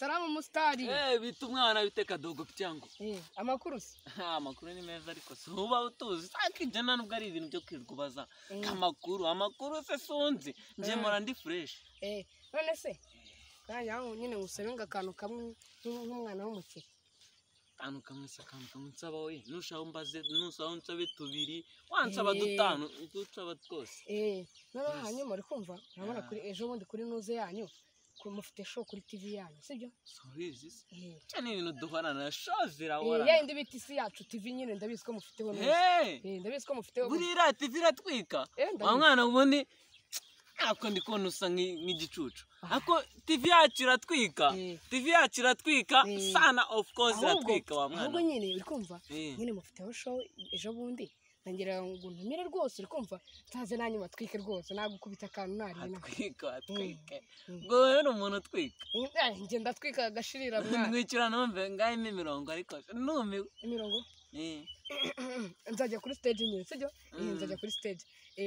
Salamu mustari. Bita umwana biteka dogo pyango. Amakuru se? Amakuru ni meza ariko suba utuzi. Sakijana nubwo ari ibintu byo kwirwabaza. Amakuru se sonze. Nje mora ndi fresh. None se? Kanya nyine ngusebenga akantu kamwe nk'umwana w'umukire. Akantu kamwe nsaba we. Nushaho mbaze nusaho nsabe tubiri. Wansaba dutanu, ducaba twose. Naba hanyuma uri kumva? Urabona kuri ejo bundi kuri nuze yanyu. Mufite show kuri TV yanyu sibyo? Sorry cyane ibintu duhorana show zirahora. Yindi biti si yacu TV nyine ndabizi ko mufiteho neza. Ndabizi ko mufiteho. Burira TV iratwika. Wa mwana ubundi ako ndikona usa nk'igicucu. Ako TV yacu iratwika. TV yacu iratwika sana of course iratwika wa mwana. Ahubwo nyine uri kumva? Nyine mufiteho show ejo bundi. Nangira ngo ntumire rwose uri kumva taze nanyuma twike rwose nagukubita akantu nari twike ngo rero umuntu twika nge ndatwika agashirira mwana mwicira nombe ngaye imirongo ariko numiwe imirongo nzajya kuri stage nyine sibyo nzajya kuri stage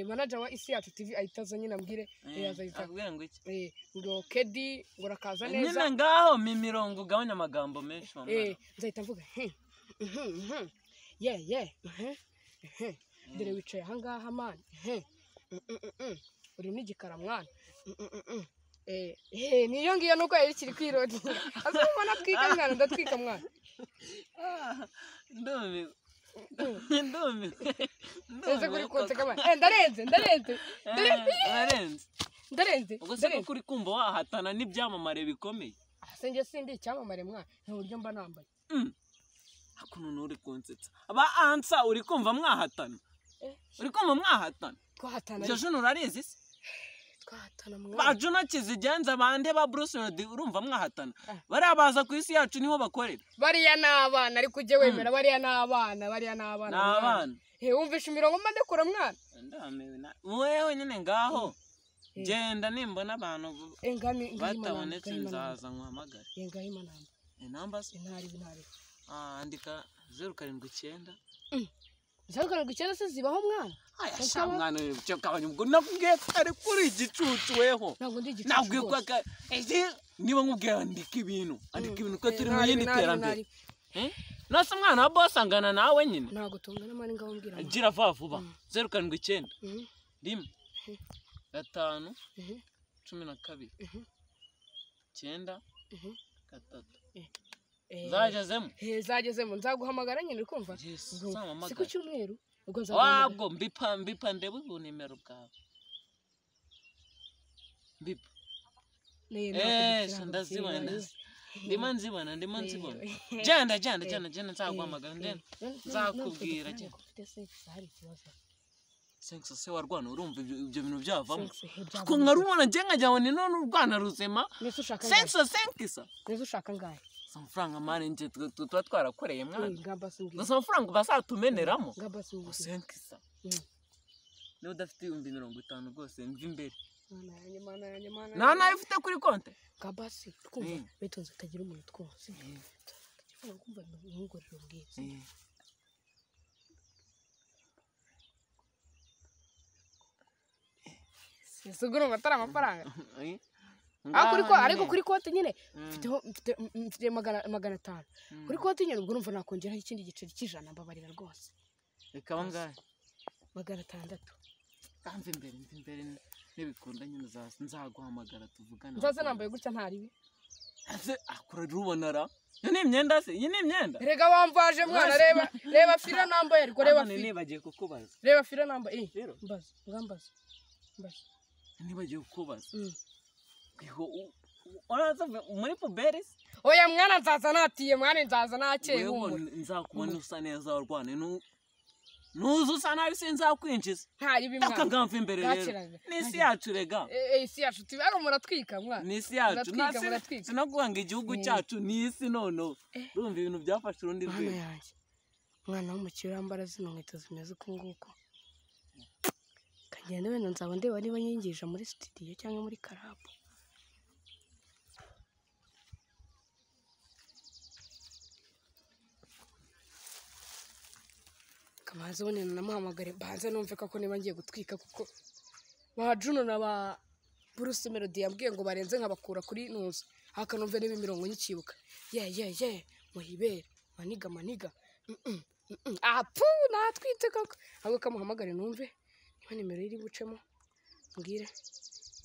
manager wa isi yacu TV ahitaza nyine ambwire yazahita ngo iki ngo Kedi ngo rakaza neza nyine ngaho imirongo gabanya amagambo menshi nzahita mvuga dore wicaye ahangaha mani uri n'igikara mwana niyo ngiyo nuko yari kiri kwirodi azabona twika mwana ndatwika mwana ndumiwe ese kuri konse kamana ndarenze ubwo se kuri kumva wahatana n'ibyamamare bikomeye se nge sindi icyamamare mwana n'uburyo mba nambaye hakuno nuri konsetsa aba ansa uri kumva mwahatana uri kumva mwahatana twahatana je jono rarizi se twahatana mwana ba Juno kizigenza bande ba Bruce Melody urumva mwahatana bari abaza ku isi yacu niho bakorera bariya nabana ari kujye wemera bariya nabana wumvisha imirongo mande kora mwana ndamewe wewe nyine ngaho genda nimbona abantu batabonetse nzaza nkwamagara ngahima namba namba se intari andika 079 079 se zibaho mwana aya mwana cyo kabanye ubwo nakubwiye kare kuri igicucu weho nabwiye ko niba nkubwiye andika ibintu ko turi mu yindi terambere nasa mwana wa boss angana nawe nyine ntago tungana mani ngaho mbwira gira vuba 079 rimwe 5 12 9 3 zagezemo nzaguhamagara nyine uri kumva si ku cyumweru ubwo wabwo mbipa ndebe ubu nimero bwawe mbipa ndazibona ndimo nzibona jenda nzaguhamagara nzakubwira sense se warwana urumva ibyo bintu byavamo ko nkarubona nje nkajyaho ni none urwana ruzema sense nizo ushaka ngahe amafaranga mari nje tuba twarakoreye mwana gusa amafaranga basatumeneramo senkisa niba udafite 50 rwose mva imbere nta nayo ufite kuri konte gabasi twumva bitonze utagira umuntu twose tugifana kumva nk'ingorero bwiza suguru matara amafaranga ariko kuri konti nyine mfite 500 kuri konti nyine ubwo numva nakongeraho ikindi giceri cy'ijana mbabarira rwose reka bangahe 600 kanze imbere n'ibikunda nyine nzaguhamagara tuvugana nzaza nambaye gutya ntaribi akora rubonara ni imyenda se iyi ni imyenda rega wamvaje mwana reba fira nambaye ariko reba fira nibagiye kukubaza reba fira nambaye mbaza nibagiye kukubaza Oraza muri puberes oya mwana nzaza natiye mwana nzaza nakeye humura nzakubona usa neza warwane nuzu usa nabi sinzakwinjiza ntari bimwana akangamva imbere rero nisi yacu rega isi yacu tibaro muratwika mwana nisi yacu sinakuanga igihugu cyacu nisi nono urumva ibintu byafashe urundi rwego mwana w'umukire urambara zino nkweto zimeze uko nguko kagenda wenda nzaba ndeba niba nyingisha muri studio cyangwa muri karabu kamaze ubone namuhamagare banze numve ko niba ngiye gutwika kuko ba Juno na ba Bruce Melody yambwiye ngo barenze nkabakura kuri nuza hakanumve niba imirongo nyikibuka muhibere maniga apu natwite koko ahubwo kamuhamagare numve niba nimero iri bucemo mbwire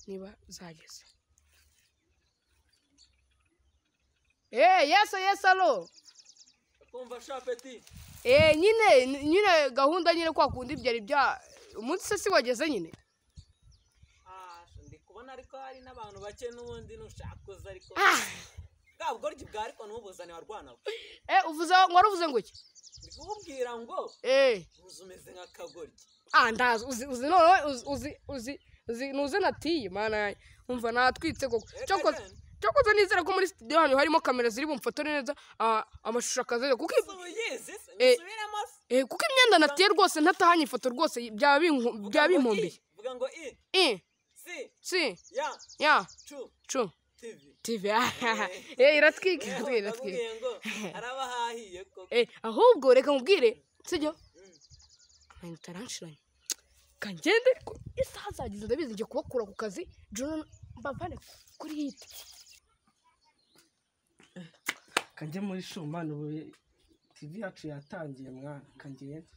niba zageze yes allo kumva shapeti nyine gahunda nyine kwa kundi byari bya umunsi se si wageze nyine ndi kubona ariko hari n'abantu bake n'ubundi nushaka ariko bwabwo bwa ariko n'ubuzane warwana waruvuze ngo iki ndi kububwira ngo uzumeze nk'akagoryi ndazi uzi none uzi nuze natiye mana umva natwitse koko cyokoze nizera ko muri studio hano harimo kamera ziri bumfotore neza amashusho akaze kuko kuko imyenda natiye rwose ntatahanye ifoto rwose byaba bimpombiye vuga ngo si ya TV iratwika arabahahiye koko ahubwo reka mubwire sibyo taranshiranye kangende isaha zagize ndabizi ngiye kubakura ku kazi John mbavane kuri hiti kanje muri shumano TV yacu yatangiye mwana kangende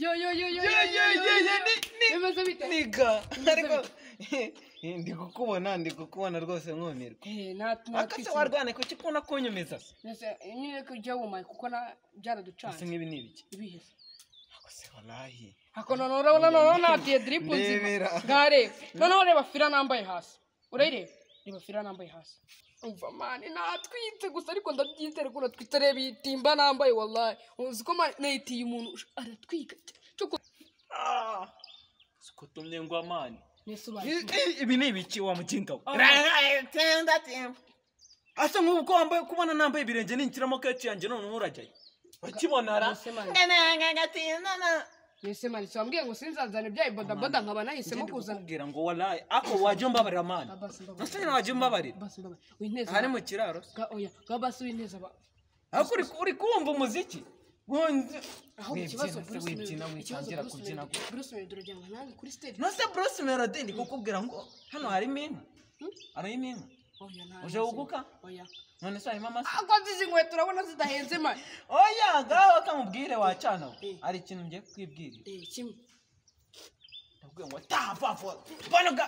yo bimeze bite niga ariko ndi kukubona rwose nkumirwa akase warwane kuki kubona kunyumiza nyine kujya wuma kuko byaraducanye ese nk'ibi ni ibiki ibihe akase wallahi ako urabona natiye drip nzima gare noneho reba fira nambaye hasi urayireba reba fira nambaye hasi umva mani natwite gusa ariko ndabyizere ko natwite reba itimba nambaye wallahi uzi ko nayitiye umuntu aratwika sikutumye ngo amani Nesubaye ibi ni ibiki wa mukinga asa nk'ubu ko wambaye kubona nambaye ibirenge ninkiramo keci yanjye none urajyayo bakibonara Nese mani swambwiye ngo sinzazane bya bodaboda nkaba nahisemo kuzana kubwira ngo wallahi ako waje mbabarira mani nase waje mbabarira basi mbabarira winteza hari mu kiraro oya gabasi winteza ba ako uri kumva umuziki aho ikibazo witangira kubyina Bruce Melody urajyana nange kuri stage nose Bruce Melody ndi kukubwira ngo hano harimo inka harimo inka uje uguka oya none se harimo amase akoze inkweto urabona zidahenze mani oya gaho kamubwire wacana ari ikintu ngiye kwibwira kimwe ndabwiye ngo tavavo bonoga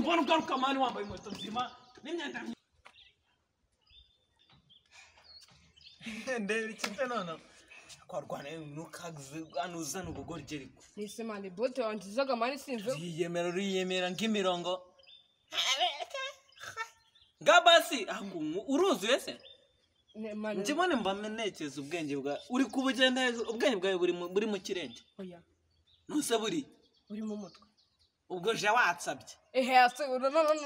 bonoga kamani wambaye inkweto nzima n'imyenda ndebe ikite none kwarwana nukagize anuzana ubugorgeriko nise mani bote wantizaga mani sinzo yiyemera nk'imirongo gabasi uruzuye se njibone mbamenekeza ubwenge bwa uri kubugenda ubwenge bwawe buri mu kirenge oya nuse buri mu mutwe ubwo je watsabye ase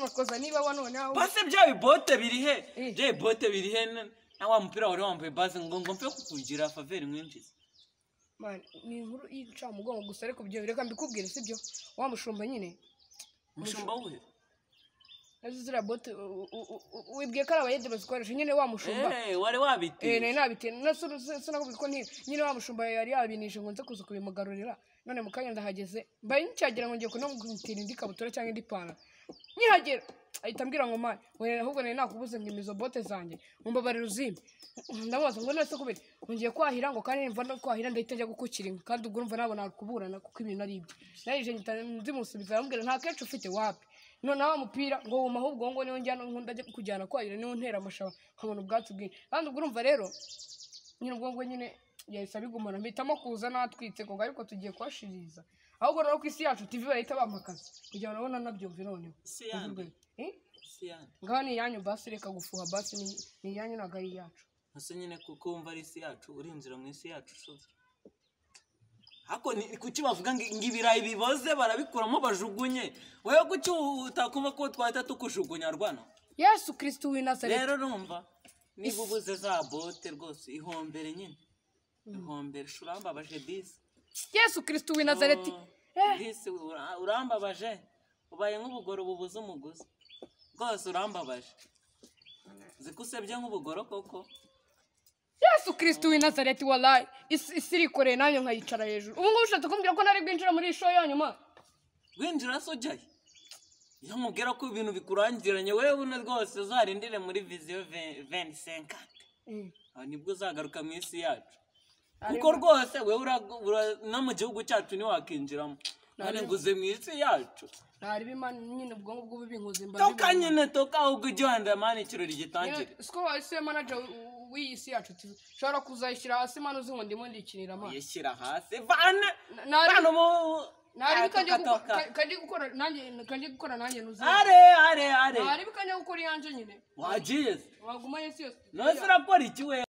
nakoza niba wanone aho base bya bote biri he je bote biri he na wa mupira wari wambaye base ngo mpe kukugira faveur mwinjiza man ni inkuru yica mugongo gusa ariko byo bireka mbikubwire sibyo wa mushumba nyine mushumba we azizira bote wibwiye ko abayede bazikoresha nyine wa mushumba wari wabite nabite sinakubwira ko nyine wa mushumba yari yabinishe ngo nze kuza kubimugarurira none mu kanya ndahageze mbaye ncyagira ngo ngiye kunamutira indi kabutura cyangwa indi pana nyihagera ahita ambwira ngo mani we ahubwo nari nakubuze ngo imizo bote zanjye mumbabarira uzimbe ndamubaza ngo nese kubera ngiye kwahira ngo kandi mva no kwahira ndahita njya gukukira inka kandi ubwo urumva nabona kuburana kuko ibintu ari ibyo narije nzimusubiza arambwira nta kenshi ufite wapi none wa mupira ngo wuma ahubwo ngo niwe njyana nkunda kujyana kwahira niwe ntera amashaba nkabona ubwatsi bwinshi kandi ubwo urumva rero nyine ubwo ngo nyine yahise abigumana mpitamo kuza natwitse ngo ariko tugiye kwashiriza ahubwo rero ku isi yacu TV bahita bampakaza kugira ngo nabona nabyumve noneho ngaho ni iyanyu basi reka gufuha basi ni iyanyu ntabwo ari iyacu ese nyine kuko wumva ari isi yacu urinjira mu isi yacu soze hako kuki bavuga ngo ibirayi biboze barabikuramo bajugunye wewe kuki utakumva ko twahita tukujugunya rwana Yesu Kristo w'i Nazareti rero numva niba ubuze za bote rwose ihombere nyine ihombere shurambabaje bisi Yesu Kristo w'i Nazareti Disi urambabaje ubaye nk'ubugoro bubuze umuguzi rwose urambabaje zikusebye nk'ubugoro koko Yesu Kristo w'i Nazareti wallahi isirikoreye nanyo nkayicara hejuru ubu ngubu ushatse kumbwira ko nari bwinjira muri show yanyuma winjira so ujyayo iyo mubwira ko ibintu bikurangiranye wewe una rwose uzarindire muri viziyo 2050 aho nibwo uzagaruka mu isi yacu kuko rwose wewe no mu gihugu cyacu ni wakinjiramo none nguze mu isi yacu ntari bimana nyine ubwonko bw'ubinkoze mba toka nyine toka ahubwo igihanda mani ikirori gitangire siko wase manager w'isi yacu ushobora kuzayishyira hasi mano uzi ngo ndimo ndikinira ama yishyira hasi vana nari mu nari kanje gukora nanjye nuzi are nari bikanye gukora yanje nyine wagiye waguma yesi yose no sirakora iki we